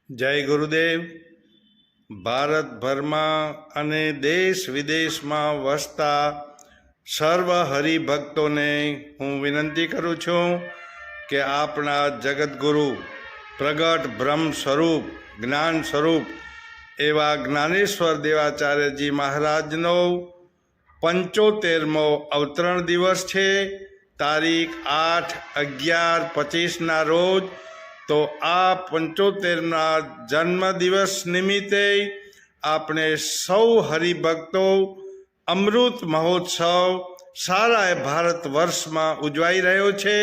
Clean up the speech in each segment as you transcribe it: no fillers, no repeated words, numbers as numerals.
જય ગુરુદેવ। ભારતભરમાં અને દેશ વિદેશમાં વસતા સર્વ હરિભક્તોને હું વિનંતી કરું છું કે આપણા જગતગુરુ પ્રગટ બ્રહ્મ સ્વરૂપ જ્ઞાન સ્વરૂપ એવા જ્ઞાનેશ્વર દેવાચાર્યજી મહારાજનો 75મો અવતરણ દિવસ છે। તારીખ 8/11/25ના રોજ। તો આ 75ના જન્મદિવસ નિમિત્તે આપણે સૌ હરિભક્તો અમૃત મહોત્સવ સારા ભારત વર્ષમાં ઉજવાઈ રહ્યો છે।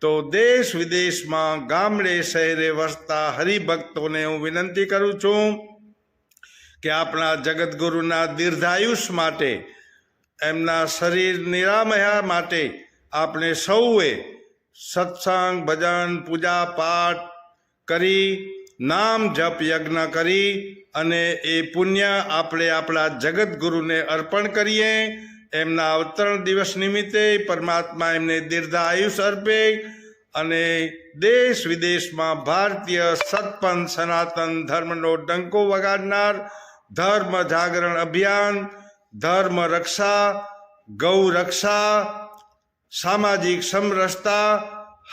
તો દેશ વિદેશમાં ગામડે શહેરે વસતા હરિભક્તોને હું વિનંતી કરું છું કે આપણા જગતગુરુના દીર્ઘાયુષ માટે, એમના શરીર નિરામયા માટે આપણે સૌએ સત્સંગ, ભજન, પૂજા પાઠ કરી, નામ જપ યજ્ઞ કરી અને એ પુણ્ય આપણે આપણા જગતગુરુને અર્પણ કરીએ। એમના અવતરણ દિવસ નિમિત્તે પરમાત્મા એમને દીર્ઘાયુષ અર્પે અને દેશ વિદેશમાં ભારતીય સત્પંથ સનાતન ધર્મનો ડંકો વગાડનાર ધર્મ જાગરણ અભિયાન, ધર્મ રક્ષા, ગૌ રક્ષા, સામાજિક સમરસતા,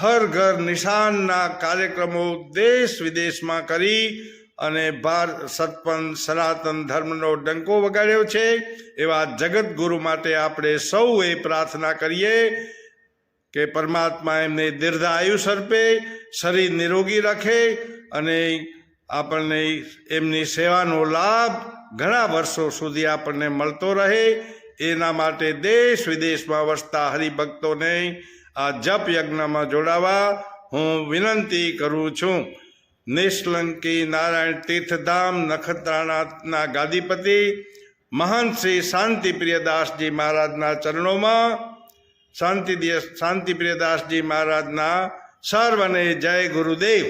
હર ઘર નિશાનના કાર્યક્રમો દેશ વિદેશમાં કરી અને સત્પંથ સનાતન ધર્મનો ડંકો વગાડ્યો છે। એવા જગતગુરુ માટે આપણે સૌએ પ્રાર્થના કરીએ કે પરમાત્મા એમને દીર્ઘાયુષ અર્પે, શરીર નિરોગી રાખે અને આપણને એમની સેવાનો લાભ ઘણા વર્ષો સુધી આપણને મળતો રહે। એના માટે દેશ વિદેશમાં વસતા હરિભક્તોને આ જપ યજ્ઞમાં જોડાવા હું વિનંતી કરું છું। નિષ્કલંકી નારાયણ તીર્થધામ નખત્રાણાના ગાદીપતિ મહંત શ્રી શાંતિપ્રિયદાસજી મહારાજના ચરણોમાં શાંતિપ્રિયદાસજી મહારાજના સર્વને જય ગુરુદેવ।